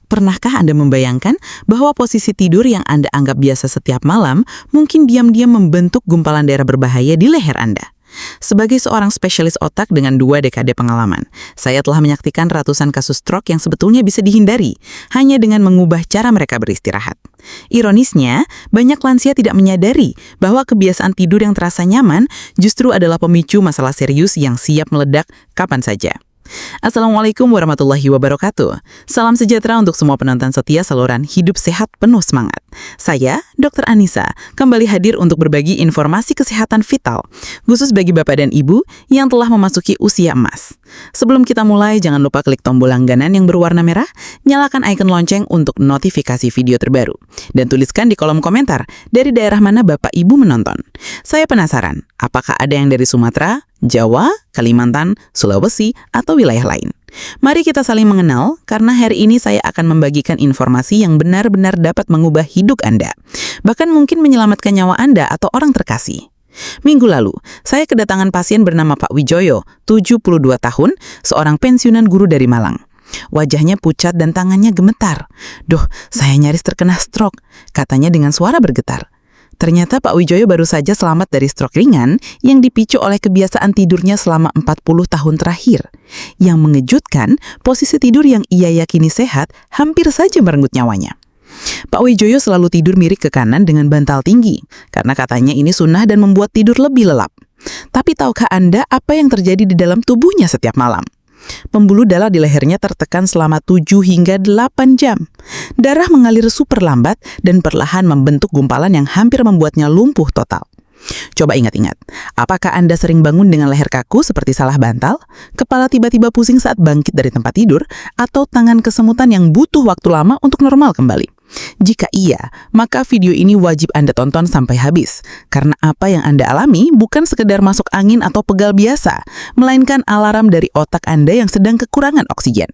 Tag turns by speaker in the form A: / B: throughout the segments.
A: Pernahkah Anda membayangkan bahwa posisi tidur yang Anda anggap biasa setiap malam mungkin diam-diam membentuk gumpalan daerah berbahaya di leher Anda? Sebagai seorang spesialis otak dengan 2 dekade pengalaman, saya telah menyaksikan ratusan kasus stroke yang sebetulnya bisa dihindari hanya dengan mengubah cara mereka beristirahat. Ironisnya, banyak lansia tidak menyadari bahwa kebiasaan tidur yang terasa nyaman justru adalah pemicu masalah serius yang siap meledak kapan saja. Assalamualaikum warahmatullahi wabarakatuh. Salam sejahtera untuk semua penonton setia saluran Hidup Sehat Penuh Semangat. Saya, Dr. Anissa, kembali hadir untuk berbagi informasi kesehatan vital, khusus bagi Bapak dan Ibu yang telah memasuki usia emas. Sebelum kita mulai, jangan lupa klik tombol langganan yang berwarna merah, nyalakan icon lonceng untuk notifikasi video terbaru, dan tuliskan di kolom komentar dari daerah mana Bapak Ibu menonton. Saya penasaran, apakah ada yang dari Sumatera, Jawa, Kalimantan, Sulawesi, atau wilayah lain? Mari kita saling mengenal, karena hari ini saya akan membagikan informasi yang benar-benar dapat mengubah hidup Anda, bahkan mungkin menyelamatkan nyawa Anda atau orang terkasih. Minggu lalu, saya kedatangan pasien bernama Pak Wijoyo, 72 tahun, seorang pensiunan guru dari Malang. Wajahnya pucat dan tangannya gemetar. "Duh, saya nyaris terkena stroke," katanya dengan suara bergetar. Ternyata Pak Wijoyo baru saja selamat dari stroke ringan yang dipicu oleh kebiasaan tidurnya selama 40 tahun terakhir. Yang mengejutkan, posisi tidur yang ia yakini sehat hampir saja merenggut nyawanya. Pak Wijoyo selalu tidur miring ke kanan dengan bantal tinggi, karena katanya ini sunnah dan membuat tidur lebih lelap. Tapi tahukah Anda apa yang terjadi di dalam tubuhnya setiap malam? Pembuluh darah di lehernya tertekan selama 7 hingga 8 jam. Darah mengalir super lambat dan perlahan membentuk gumpalan yang hampir membuatnya lumpuh total. Coba ingat-ingat, apakah Anda sering bangun dengan leher kaku seperti salah bantal, kepala tiba-tiba pusing saat bangkit dari tempat tidur, atau tangan kesemutan yang butuh waktu lama untuk normal kembali? Jika iya, maka video ini wajib Anda tonton sampai habis, karena apa yang Anda alami bukan sekedar masuk angin atau pegal biasa, melainkan alarm dari otak Anda yang sedang kekurangan oksigen.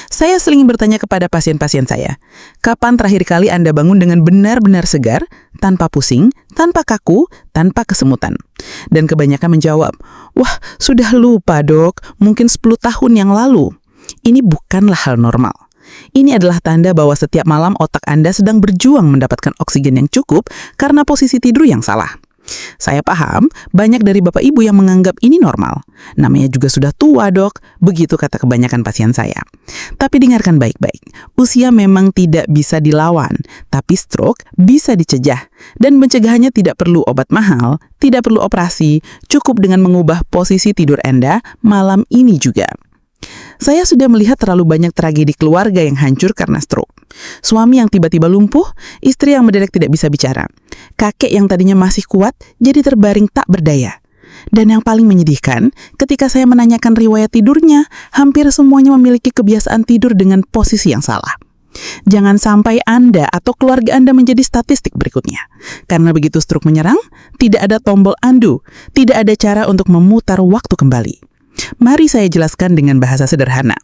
A: Saya sering bertanya kepada pasien-pasien saya, kapan terakhir kali Anda bangun dengan benar-benar segar, tanpa pusing, tanpa kaku, tanpa kesemutan? Dan kebanyakan menjawab, "Wah, sudah lupa dok, mungkin 10 tahun yang lalu." Ini bukanlah hal normal. Ini adalah tanda bahwa setiap malam otak Anda sedang berjuang mendapatkan oksigen yang cukup karena posisi tidur yang salah. Saya paham, banyak dari Bapak Ibu yang menganggap ini normal. Namanya juga sudah tua dok, begitu kata kebanyakan pasien saya. Tapi dengarkan baik-baik, usia memang tidak bisa dilawan, tapi stroke bisa dicegah. Dan pencegahannya tidak perlu obat mahal, tidak perlu operasi, cukup dengan mengubah posisi tidur Anda malam ini juga. Saya sudah melihat terlalu banyak tragedi keluarga yang hancur karena stroke. Suami yang tiba-tiba lumpuh, istri yang mendadak tidak bisa bicara, kakek yang tadinya masih kuat jadi terbaring tak berdaya. Dan yang paling menyedihkan, ketika saya menanyakan riwayat tidurnya, hampir semuanya memiliki kebiasaan tidur dengan posisi yang salah. Jangan sampai Anda atau keluarga Anda menjadi statistik berikutnya. Karena begitu stroke menyerang, tidak ada tombol undo, tidak ada cara untuk memutar waktu kembali. Mari saya jelaskan dengan bahasa sederhana.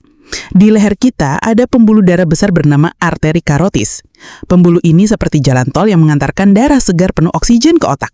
A: Di leher kita ada pembuluh darah besar bernama arteri karotis. Pembuluh ini seperti jalan tol yang mengantarkan darah segar penuh oksigen ke otak.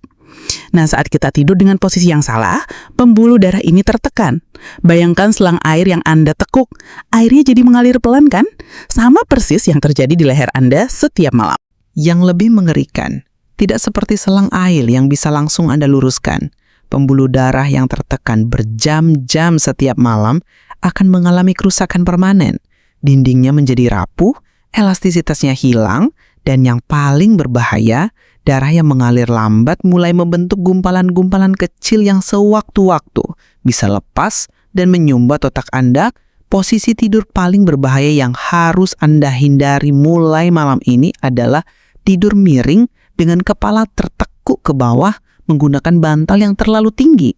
A: Nah, saat kita tidur dengan posisi yang salah, pembuluh darah ini tertekan. Bayangkan selang air yang Anda tekuk. Airnya jadi mengalir pelan kan? Sama persis yang terjadi di leher Anda setiap malam. Yang lebih mengerikan, tidak seperti selang air yang bisa langsung Anda luruskan. Pembuluh darah yang tertekan berjam-jam setiap malam akan mengalami kerusakan permanen. Dindingnya menjadi rapuh, elastisitasnya hilang, dan yang paling berbahaya, darah yang mengalir lambat mulai membentuk gumpalan-gumpalan kecil yang sewaktu-waktu bisa lepas dan menyumbat otak Anda. Posisi tidur paling berbahaya yang harus Anda hindari mulai malam ini adalah tidur miring dengan kepala tertekuk ke bawah menggunakan bantal yang terlalu tinggi.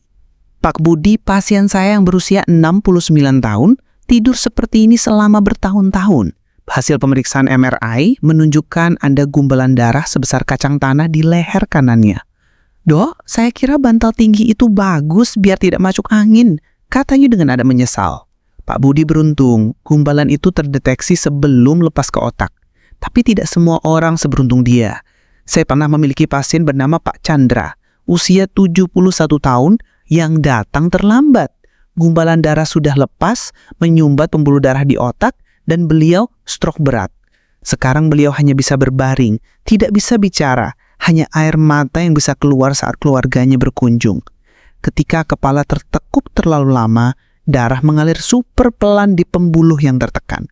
A: Pak Budi, pasien saya yang berusia 69 tahun, tidur seperti ini selama bertahun-tahun. Hasil pemeriksaan MRI menunjukkan ada gumpalan darah sebesar kacang tanah di leher kanannya. "Dok, saya kira bantal tinggi itu bagus biar tidak masuk angin," katanya dengan nada menyesal. Pak Budi beruntung, gumpalan itu terdeteksi sebelum lepas ke otak. Tapi tidak semua orang seberuntung dia. Saya pernah memiliki pasien bernama Pak Chandra, usia 71 tahun, yang datang terlambat. Gumpalan darah sudah lepas, menyumbat pembuluh darah di otak, dan beliau stroke berat.
B: Sekarang beliau hanya bisa berbaring, tidak bisa bicara, hanya air mata yang bisa keluar saat keluarganya berkunjung. Ketika kepala tertekuk terlalu lama, darah mengalir super pelan di pembuluh yang tertekan.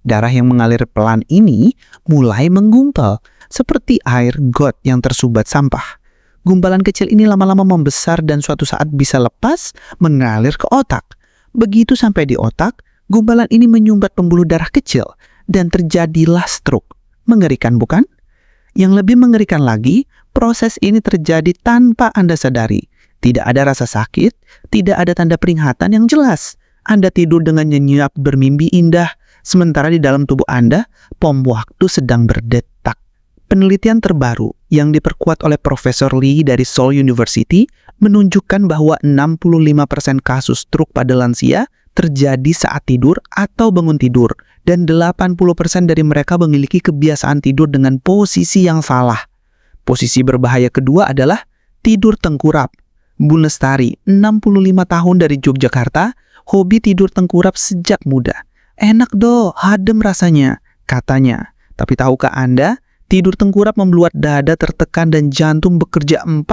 B: Darah yang mengalir pelan ini mulai menggumpal, seperti air got yang tersumbat sampah. Gumpalan kecil ini lama-lama membesar dan suatu saat bisa lepas, mengalir ke otak. Begitu sampai di otak, gumpalan ini menyumbat pembuluh darah kecil, dan terjadilah stroke. Mengerikan bukan? Yang lebih mengerikan lagi, proses ini terjadi tanpa Anda sadari. Tidak ada rasa sakit, tidak ada tanda peringatan yang jelas. Anda tidur dengan nyenyak bermimpi indah, sementara di dalam tubuh Anda, pom waktu sedang berdetak. Penelitian terbaru yang diperkuat oleh Profesor Lee dari Seoul University menunjukkan bahwa 65% kasus stroke pada lansia terjadi saat tidur atau bangun tidur, dan 80% dari mereka memiliki kebiasaan tidur dengan posisi yang salah. Posisi berbahaya kedua adalah tidur tengkurap. Bu Lestari, 65 tahun dari Yogyakarta, hobi tidur tengkurap sejak muda. Enak doh, adem rasanya, katanya. Tapi tahukah Anda, tidur tengkurap membuat dada tertekan dan jantung bekerja 40%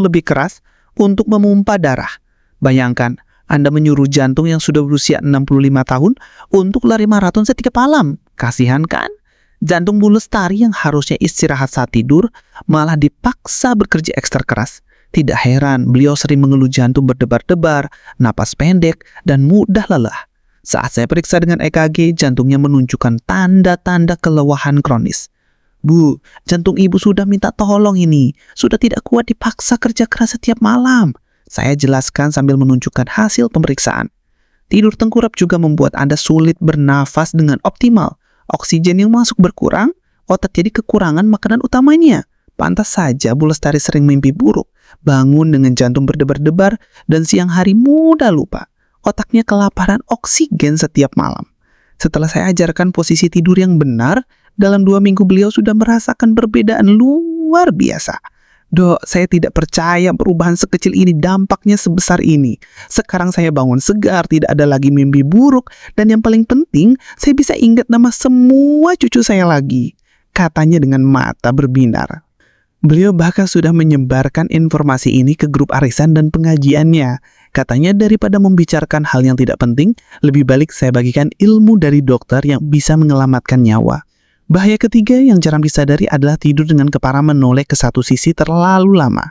B: lebih keras untuk memompa darah. Bayangkan, Anda menyuruh jantung yang sudah berusia 65 tahun untuk lari maraton setiap malam. Kasihan kan? Jantung Bu Lestari yang harusnya istirahat saat tidur malah dipaksa bekerja ekstra keras. Tidak heran beliau sering mengeluh jantung berdebar-debar, napas pendek, dan mudah lelah. Saat saya periksa dengan EKG, jantungnya menunjukkan tanda-tanda kelelahan kronis. Bu, jantung ibu sudah minta tolong ini. Sudah tidak kuat dipaksa kerja keras setiap malam. Saya jelaskan sambil menunjukkan hasil pemeriksaan. Tidur tengkurap juga membuat Anda sulit bernafas dengan optimal. Oksigen yang masuk berkurang, otak jadi kekurangan makanan utamanya. Pantas saja Bu Lestari sering mimpi buruk, bangun dengan jantung berdebar-debar, dan siang hari mudah lupa. Otaknya kelaparan oksigen setiap malam. Setelah saya ajarkan posisi tidur yang benar, dalam 2 minggu beliau sudah merasakan perbedaan luar biasa. Dok, saya tidak percaya perubahan sekecil ini dampaknya sebesar ini. Sekarang saya bangun segar, tidak ada lagi mimpi buruk, dan yang paling penting, saya bisa ingat nama semua cucu saya lagi. Katanya dengan mata berbinar. Beliau bahkan sudah menyebarkan informasi ini ke grup arisan dan pengajiannya. Katanya daripada membicarakan hal yang tidak penting, lebih baik saya bagikan ilmu dari dokter yang bisa menyelamatkan nyawa. Bahaya ketiga yang jarang disadari adalah tidur dengan kepala menoleh ke satu sisi terlalu lama.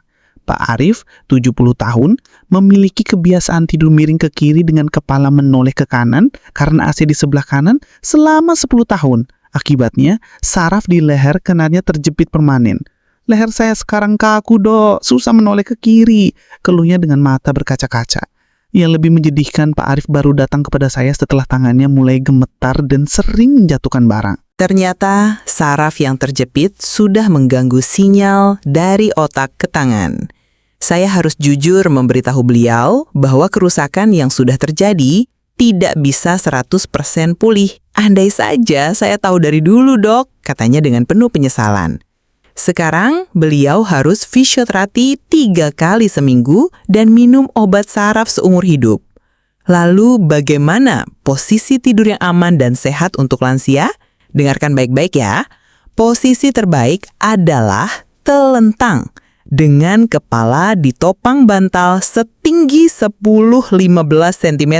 B: Pak Arif, 70 tahun, memiliki kebiasaan tidur miring ke kiri dengan kepala menoleh ke kanan karena AC di sebelah kanan selama 10 tahun. Akibatnya, saraf di leher kanannya terjepit permanen. Leher saya sekarang kaku, Dok. Susah menoleh ke kiri. Keluhnya dengan mata berkaca-kaca. Yang lebih menyedihkan, Pak Arif baru datang kepada saya setelah tangannya mulai gemetar dan sering menjatuhkan barang.
A: Ternyata saraf yang terjepit sudah mengganggu sinyal dari otak ke tangan. Saya harus jujur memberitahu beliau bahwa kerusakan yang sudah terjadi tidak bisa 100% pulih. Andai saja saya tahu dari dulu, Dok, katanya dengan penuh penyesalan. Sekarang beliau harus fisioterapi 3 kali seminggu dan minum obat saraf seumur hidup. Lalu bagaimana posisi tidur yang aman dan sehat untuk lansia? Dengarkan baik-baik ya. Posisi terbaik adalah telentang dengan kepala ditopang bantal setinggi 10-15 cm,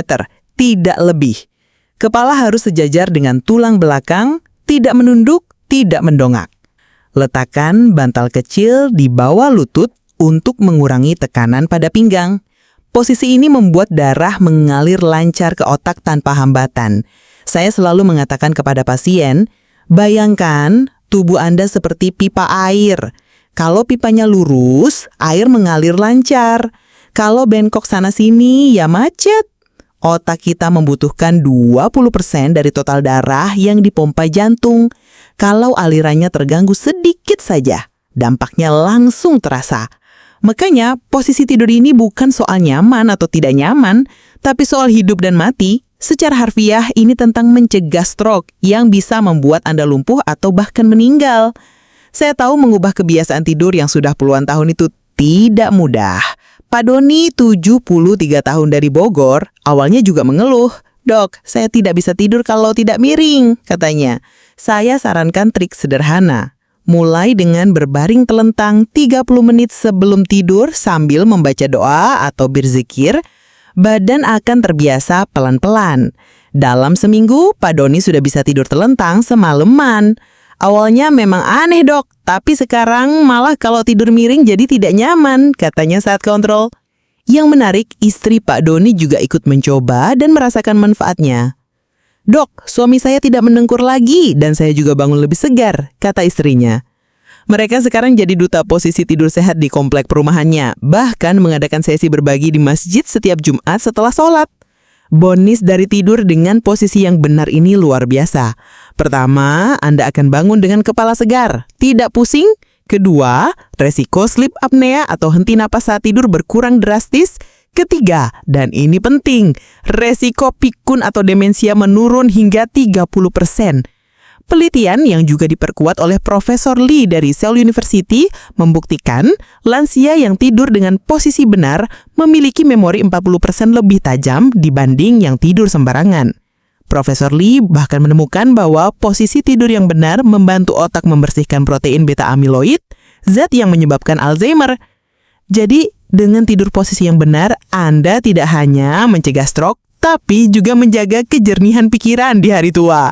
A: tidak lebih. Kepala harus sejajar dengan tulang belakang, tidak menunduk, tidak mendongak. Letakkan bantal kecil di bawah lutut untuk mengurangi tekanan pada pinggang. Posisi ini membuat darah mengalir lancar ke otak tanpa hambatan. Saya selalu mengatakan kepada pasien, bayangkan tubuh Anda seperti pipa air. Kalau pipanya lurus, air mengalir lancar. Kalau bengkok sana-sini, ya macet. Otak kita membutuhkan 20% dari total darah yang dipompa jantung. Kalau alirannya terganggu sedikit saja, dampaknya langsung terasa. Makanya, posisi tidur ini bukan soal nyaman atau tidak nyaman, tapi soal hidup dan mati. Secara harfiah, ini tentang mencegah stroke yang bisa membuat Anda lumpuh atau bahkan meninggal. Saya tahu mengubah kebiasaan tidur yang sudah puluhan tahun itu tidak mudah. Pak Doni, 73 tahun dari Bogor, awalnya juga mengeluh. Dok, saya tidak bisa tidur kalau tidak miring, katanya. Saya sarankan trik sederhana. Mulai dengan berbaring telentang 30 menit sebelum tidur sambil membaca doa atau berzikir, badan akan terbiasa pelan-pelan. Dalam seminggu, Pak Doni sudah bisa tidur telentang semalaman. Awalnya memang aneh dok, tapi sekarang malah kalau tidur miring jadi tidak nyaman, katanya saat kontrol. Yang menarik, istri Pak Doni juga ikut mencoba dan merasakan manfaatnya. Dok, suami saya tidak mendengkur lagi dan saya juga bangun lebih segar, kata istrinya. Mereka sekarang jadi duta posisi tidur sehat di komplek perumahannya, bahkan mengadakan sesi berbagi di masjid setiap Jumat setelah sholat. Bonus dari tidur dengan posisi yang benar ini luar biasa. Pertama, Anda akan bangun dengan kepala segar, tidak pusing. Kedua, resiko sleep apnea atau henti napas saat tidur berkurang drastis. Ketiga, dan ini penting, resiko pikun atau demensia menurun hingga 30%. Penelitian yang juga diperkuat oleh Profesor Lee dari Seoul University membuktikan lansia yang tidur dengan posisi benar memiliki memori 40% lebih tajam dibanding yang tidur sembarangan. Profesor Lee bahkan menemukan bahwa posisi tidur yang benar membantu otak membersihkan protein beta amiloid, zat yang menyebabkan Alzheimer. Jadi, dengan tidur posisi yang benar, Anda tidak hanya mencegah stroke, tapi juga menjaga kejernihan pikiran di hari tua.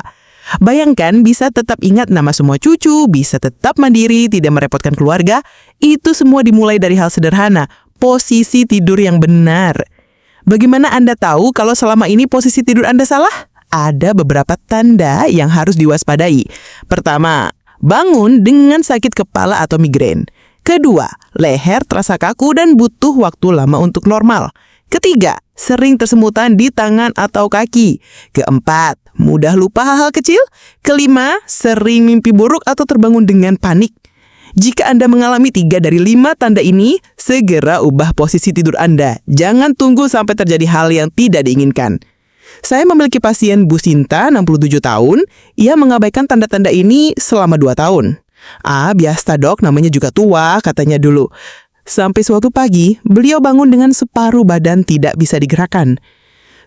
A: Bayangkan bisa tetap ingat nama semua cucu, bisa tetap mandiri, tidak merepotkan keluarga. Itu semua dimulai dari hal sederhana, posisi tidur yang benar. Bagaimana Anda tahu kalau selama ini posisi tidur Anda salah? Ada beberapa tanda yang harus diwaspadai. Pertama, bangun dengan sakit kepala atau migrain. Kedua, leher terasa kaku dan butuh waktu lama untuk normal. Ketiga, sering tersemutan di tangan atau kaki. Keempat, mudah lupa hal-hal kecil. Kelima, sering mimpi buruk atau terbangun dengan panik. Jika Anda mengalami 3 dari 5 tanda ini, segera ubah posisi tidur Anda. Jangan tunggu sampai terjadi hal yang tidak diinginkan. Saya memiliki pasien Bu Sinta, 67 tahun. Ia mengabaikan tanda-tanda ini selama 2 tahun. Biasa dok, namanya juga tua, katanya dulu. Sampai suatu pagi, beliau bangun dengan separuh badan tidak bisa digerakkan.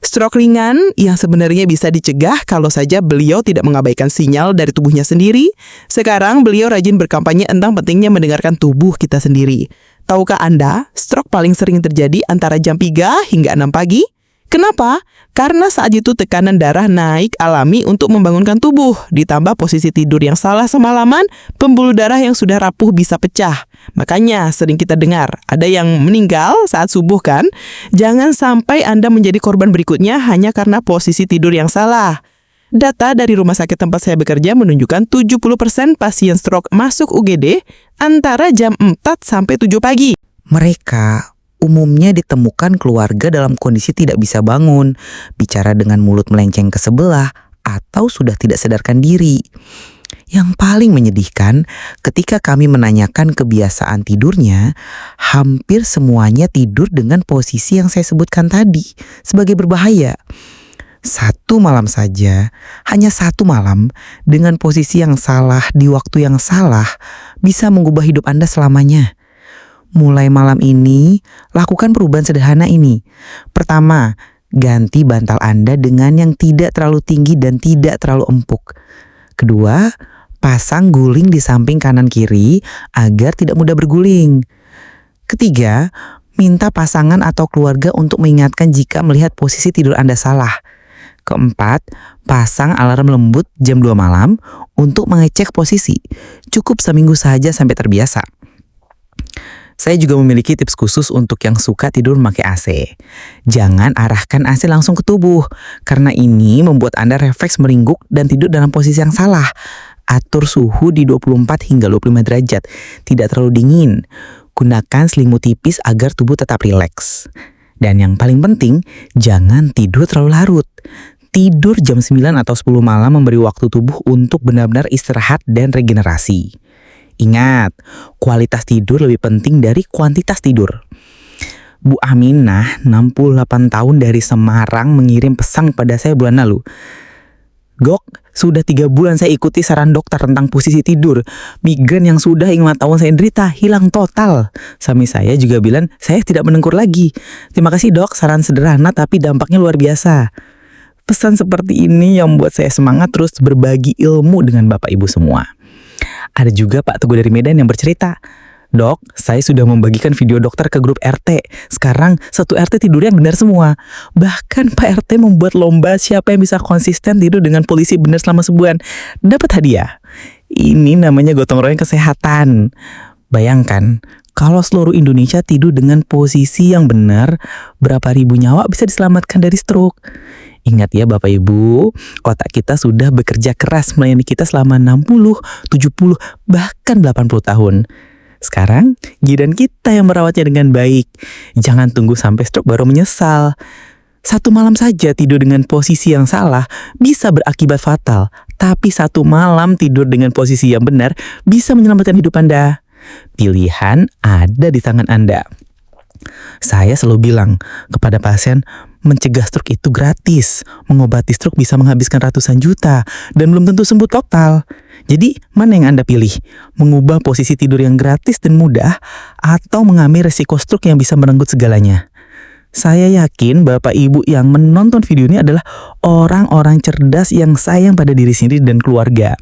A: Stroke ringan yang sebenarnya bisa dicegah kalau saja beliau tidak mengabaikan sinyal dari tubuhnya sendiri. Sekarang beliau rajin berkampanye tentang pentingnya mendengarkan tubuh kita sendiri. Tahukah Anda, stroke paling sering terjadi antara jam 3 hingga 6 pagi? Kenapa? Karena saat itu tekanan darah naik alami untuk membangunkan tubuh. Ditambah posisi tidur yang salah semalaman, pembuluh darah yang sudah rapuh bisa pecah. Makanya sering kita dengar, ada yang meninggal saat subuh kan? Jangan sampai Anda menjadi korban berikutnya hanya karena posisi tidur yang salah. Data dari rumah sakit tempat saya bekerja menunjukkan 70% pasien stroke masuk UGD antara jam 4 sampai 7 pagi.
C: Mereka umumnya ditemukan keluarga dalam kondisi tidak bisa bangun, bicara dengan mulut melenceng ke sebelah, atau sudah tidak sadarkan diri. Yang paling menyedihkan, ketika kami menanyakan kebiasaan tidurnya, hampir semuanya tidur dengan posisi yang saya sebutkan tadi, sebagai berbahaya. 1 malam saja, hanya 1 malam, dengan posisi yang salah di waktu yang salah, bisa mengubah hidup Anda selamanya. Mulai malam ini, lakukan perubahan sederhana ini. Pertama, ganti bantal Anda dengan yang tidak terlalu tinggi dan tidak terlalu empuk. Kedua, pasang guling di samping kanan kiri agar tidak mudah berguling. Ketiga, minta pasangan atau keluarga untuk mengingatkan jika melihat posisi tidur Anda salah. Keempat, pasang alarm lembut jam 2 malam untuk mengecek posisi. Cukup seminggu saja sampai terbiasa. Saya juga memiliki tips khusus untuk yang suka tidur memakai AC. Jangan arahkan AC langsung ke tubuh, karena ini membuat Anda refleks meringkuk dan tidur dalam posisi yang salah. Atur suhu di 24 hingga 25 derajat, tidak terlalu dingin. Gunakan selimut tipis agar tubuh tetap rileks. Dan yang paling penting, jangan tidur terlalu larut. Tidur jam 9 atau 10 malam memberi waktu tubuh untuk benar-benar istirahat dan regenerasi. Ingat, kualitas tidur lebih penting dari kuantitas tidur. Bu Aminah, 68 tahun dari Semarang, mengirim pesan kepada saya bulan lalu. Dok, sudah 3 bulan saya ikuti saran dokter tentang posisi tidur. Migrain yang sudah 5 tahun saya derita hilang total. Suami saya juga bilang saya tidak mendengkur lagi. Terima kasih dok, saran sederhana tapi dampaknya luar biasa. Pesan seperti ini yang membuat saya semangat terus berbagi ilmu dengan Bapak Ibu semua. Ada juga Pak Teguh dari Medan yang bercerita, "Dok, saya sudah membagikan video dokter ke grup RT. Sekarang satu RT tidurnya benar semua. Bahkan Pak RT membuat lomba siapa yang bisa konsisten tidur dengan polisi benar selama sebulan. Dapat hadiah." Ini namanya gotong royong kesehatan. Bayangkan, kalau seluruh Indonesia tidur dengan posisi yang benar, berapa ribu nyawa bisa diselamatkan dari stroke. Ingat ya Bapak Ibu, otak kita sudah bekerja keras melayani kita selama 60, 70, bahkan 80 tahun. Sekarang, giliran kita yang merawatnya dengan baik. Jangan tunggu sampai stroke baru menyesal. Satu malam saja tidur dengan posisi yang salah bisa berakibat fatal. Tapi satu malam tidur dengan posisi yang benar bisa menyelamatkan hidup Anda. Pilihan ada di tangan Anda. Saya selalu bilang kepada pasien, mencegah stroke itu gratis. Mengobati stroke bisa menghabiskan ratusan juta dan belum tentu sembuh total. Jadi, mana yang Anda pilih? Mengubah posisi tidur yang gratis dan mudah atau mengambil resiko stroke yang bisa merenggut segalanya? Saya yakin Bapak Ibu yang menonton video ini adalah orang-orang cerdas yang sayang pada diri sendiri dan keluarga.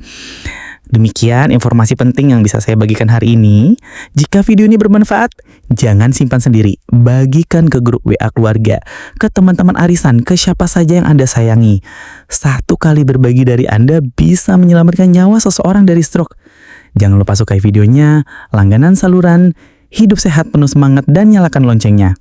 C: Demikian informasi penting yang bisa saya bagikan hari ini. Jika video ini bermanfaat, jangan simpan sendiri. Bagikan ke grup WA keluarga, ke teman-teman arisan, ke siapa saja yang Anda sayangi. Satu kali berbagi dari Anda bisa menyelamatkan nyawa seseorang dari stroke. Jangan lupa sukai videonya, langganan saluran, hidup sehat penuh semangat, dan nyalakan loncengnya.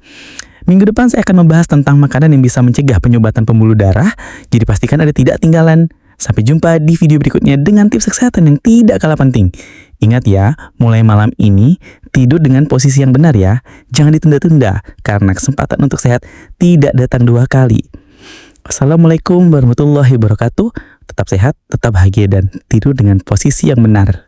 C: Minggu depan saya akan membahas tentang makanan yang bisa mencegah penyumbatan pembuluh darah, jadi pastikan Anda tidak ketinggalan. Sampai jumpa di video berikutnya dengan tips kesehatan yang tidak kalah penting. Ingat ya, mulai malam ini tidur dengan posisi yang benar ya. Jangan ditunda-tunda, karena kesempatan untuk sehat tidak datang dua kali. Assalamualaikum warahmatullahi wabarakatuh. Tetap sehat, tetap bahagia, dan tidur dengan posisi yang benar.